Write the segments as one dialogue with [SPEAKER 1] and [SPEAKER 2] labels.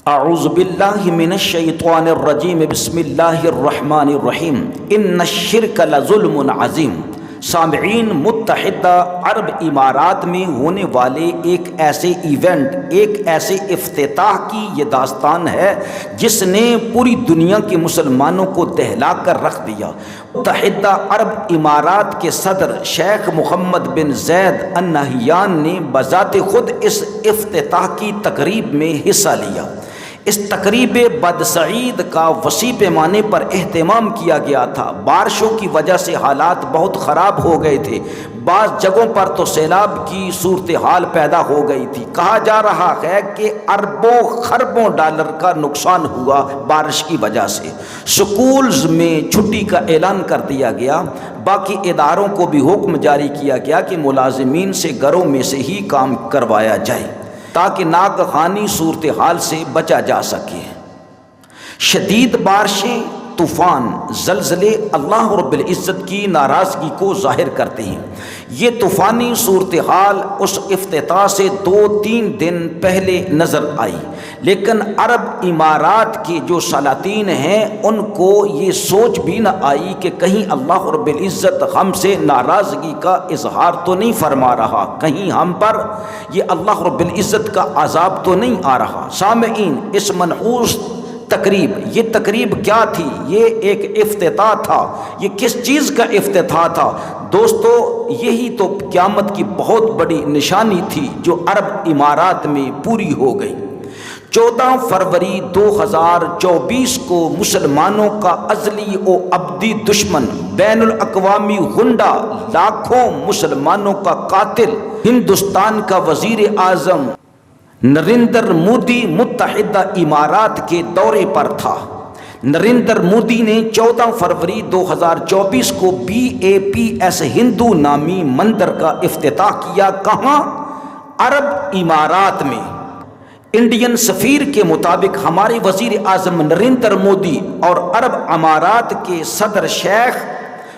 [SPEAKER 1] اعوذ باللہ من الشیطان الرجیم بسم اللہ الرحمن الرحیم ان الشرک لظلم عظیم۔ سامعین، متحدہ عرب امارات میں ہونے والے ایک ایسے ایونٹ، ایک ایسے افتتاح کی یہ داستان ہے جس نے پوری دنیا کے مسلمانوں کو دہلا کر رکھ دیا۔ متحدہ عرب امارات کے صدر شیخ محمد بن زید النہیان نے بذات خود اس افتتاح کی تقریب میں حصہ لیا۔ اس تقریب بدسعید کا وسیع پیمانے پر اہتمام کیا گیا تھا۔ بارشوں کی وجہ سے حالات بہت خراب ہو گئے تھے، بعض جگہوں پر تو سیلاب کی صورتحال پیدا ہو گئی تھی۔ کہا جا رہا ہے کہ اربوں خربوں ڈالر کا نقصان ہوا بارش کی وجہ سے۔ سکولز میں چھٹی کا اعلان کر دیا گیا۔ باقی اداروں کو بھی حکم جاری کیا گیا کہ ملازمین سے گھروں میں سے ہی کام کروایا جائے تاکہ ناگہانی صورتحال سے بچا جا سکے۔ شدید بارشیں، طوفان، زلزلے اللہ رب العزت کی ناراضگی کو ظاہر کرتے ہیں۔ یہ طوفانی صورتحال اس افتتاح سے 2-3 دن پہلے نظر آئی، لیکن عرب امارات کے جو سلاطین ہیں ان کو یہ سوچ بھی نہ آئی کہ کہیں اللہ رب العزت ہم سے ناراضگی کا اظہار تو نہیں فرما رہا، کہیں ہم پر یہ اللہ رب العزت کا عذاب تو نہیں آ رہا۔ سامعین، اس منحوس تقریب، یہ تقریب کیا تھی؟ یہ ایک افتتاح تھا۔ یہ کس چیز کا افتتاح تھا؟ دوستو، یہی تو قیامت کی بہت بڑی نشانی تھی جو عرب امارات میں پوری ہو گئی۔ 14 فروری 2024 کو مسلمانوں کا ازلی و ابدی دشمن، بین الاقوامی غنڈہ، لاکھوں مسلمانوں کا قاتل، ہندوستان کا وزیر اعظم نریندر مودی متحدہ امارات کے دورے پر تھا۔ نریندر مودی نے 14 فروری 2024 کو BAPS ہندو نامی مندر کا افتتاح کیا۔ کہاں؟ عرب امارات میں۔ انڈین سفیر کے مطابق ہمارے وزیر اعظم نریندر مودی اور عرب امارات کے صدر شیخ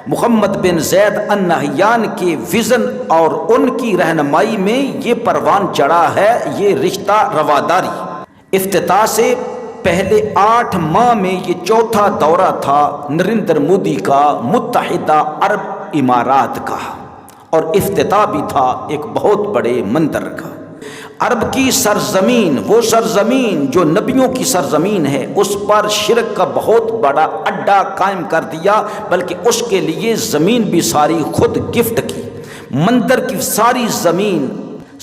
[SPEAKER 1] محمد بن زید النہیان کے وژن اور ان کی رہنمائی میں یہ پروان چڑھا ہے یہ رشتہ رواداری۔ افتتاح سے پہلے 8 ماہ میں یہ چوتھا دورہ تھا نریندر مودی کا متحدہ عرب امارات کا، اور افتتاح بھی تھا ایک بہت بڑے مندر کا۔ عرب کی سرزمین، وہ سرزمین جو نبیوں کی سرزمین ہے، اس پر شرک کا بہت بڑا اڈا قائم کر دیا، بلکہ اس کے لیے زمین بھی ساری خود گفٹ کی۔ مندر کی ساری زمین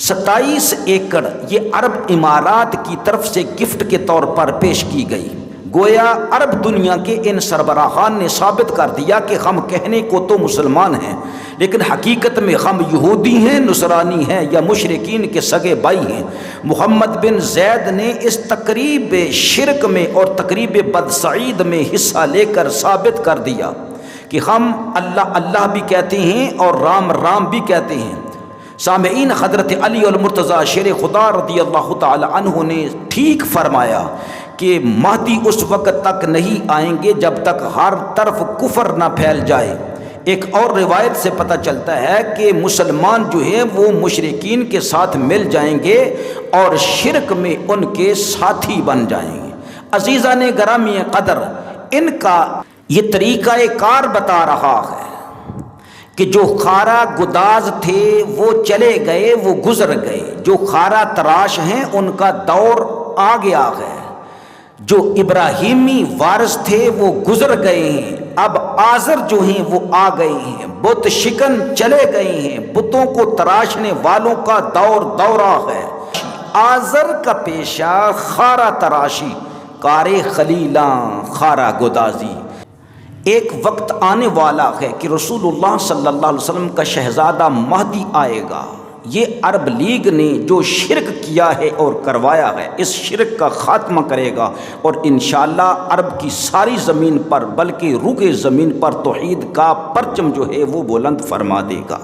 [SPEAKER 1] 27 ایکڑ یہ عرب امارات کی طرف سے گفٹ کے طور پر پیش کی گئی۔ گویا عرب دنیا کے ان سربراہان نے ثابت کر دیا کہ ہم کہنے کو تو مسلمان ہیں، لیکن حقیقت میں ہم یہودی ہیں، نصرانی ہیں یا مشرکین کے سگے بھائی ہیں۔ محمد بن زید نے اس تقریب شرک میں اور تقریب بدسعید میں حصہ لے کر ثابت کر دیا کہ ہم اللہ اللہ بھی کہتے ہیں اور رام رام بھی کہتے ہیں۔ سامعین، حضرت علی المرتضیٰ شیر خدا رضی اللہ تعالی عنہ نے ٹھیک فرمایا کہ مہدی اس وقت تک نہیں آئیں گے جب تک ہر طرف کفر نہ پھیل جائے۔ ایک اور روایت سے پتہ چلتا ہے کہ مسلمان جو ہیں وہ مشرکین کے ساتھ مل جائیں گے اور شرک میں ان کے ساتھی بن جائیں گے۔ عزیزان گرامی قدر، ان کا یہ طریقہ کار بتا رہا ہے کہ جو خارا گداز تھے وہ چلے گئے، وہ گزر گئے۔ جو خارا تراش ہیں ان کا دور آ گیا ہے۔ جو ابراہیمی وارث تھے وہ گزر گئے ہیں، اب آزر جو ہیں وہ آ گئے ہیں۔ بت شکن چلے گئے ہیں، بتوں کو تراشنے والوں کا دورہ ہے۔ آزر کا پیشہ خارا تراشی، کار خلیلاں خارا گدازی۔ ایک وقت آنے والا ہے کہ رسول اللہ صلی اللہ علیہ وسلم کا شہزادہ مہدی آئے گا۔ یہ عرب لیگ نے جو شرک کیا ہے اور کروایا ہے، اس شرک کا خاتمہ کرے گا اور انشاءاللہ عرب کی ساری زمین پر، بلکہ روئے زمین پر توحید کا پرچم جو ہے وہ بلند فرما دے گا۔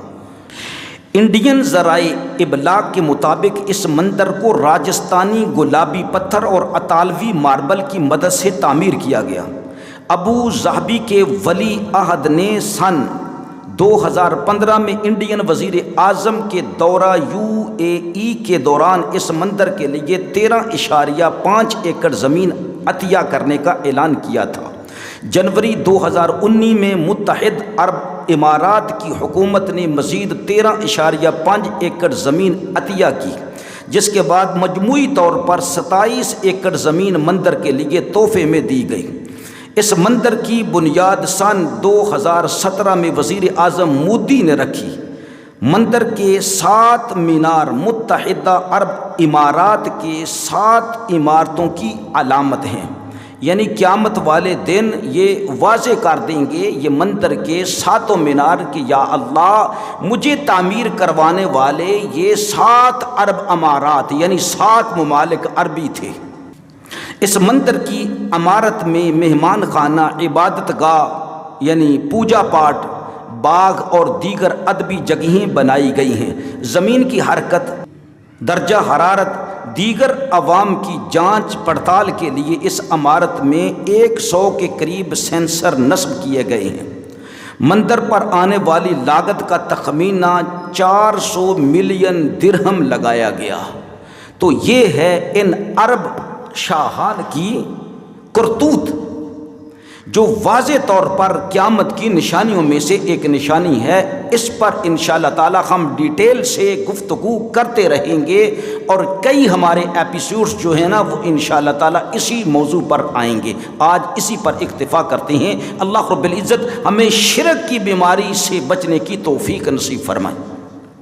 [SPEAKER 1] انڈین ذرائع ابلاغ کے مطابق اس مندر کو راجستانی گلابی پتھر اور اطالوی ماربل کی مدد سے تعمیر کیا گیا۔ ابو ظہبی کے ولی عہد نے سن 2015 میں انڈین وزیر اعظم کے دورہ UAE کے دوران اس مندر کے لیے 13.5 ایکڑ زمین عطیہ کرنے کا اعلان کیا تھا۔ جنوری 2019 میں متحدہ عرب امارات کی حکومت نے مزید 13.5 ایکڑ زمین عطیہ کی، جس کے بعد مجموعی طور پر 27 ایکڑ زمین مندر کے لیے تحفے میں دی گئی۔ اس مندر کی بنیاد سن 2017 میں وزیر اعظم مودی نے رکھی۔ مندر کے 7 مینار متحدہ عرب امارات کے 7 عمارتوں کی علامت ہیں، یعنی قیامت والے دن یہ واضح کر دیں گے یہ مندر کے 7 مینار کہ یا اللہ مجھے تعمیر کروانے والے یہ 7 عرب امارات یعنی 7 ممالک عربی تھے۔ اس مندر کی عمارت میں مہمان خانہ، عبادت گاہ یعنی پوجا پاٹ، باغ اور دیگر ادبی جگہیں بنائی گئی ہیں۔ زمین کی حرکت، درجہ حرارت، دیگر عوام کی جانچ پڑتال کے لیے اس عمارت میں 100 کے قریب سینسر نصب کیے گئے ہیں۔ مندر پر آنے والی لاگت کا تخمینہ 400 ملین درہم لگایا گیا۔ تو یہ ہے ان عرب شاہان کی کرتوت، جو واضح طور پر قیامت کی نشانیوں میں سے ایک نشانی ہے۔ اس پر انشاءاللہ تعالی ہم ڈیٹیل سے گفتگو کرتے رہیں گے، اور کئی ہمارے ایپیسوڈز جو ہیں نا وہ انشاءاللہ تعالی اسی موضوع پر آئیں گے۔ آج اسی پر اکتفا کرتے ہیں۔ اللہ رب العزت ہمیں شرک کی بیماری سے بچنے کی توفیق نصیب فرمائے۔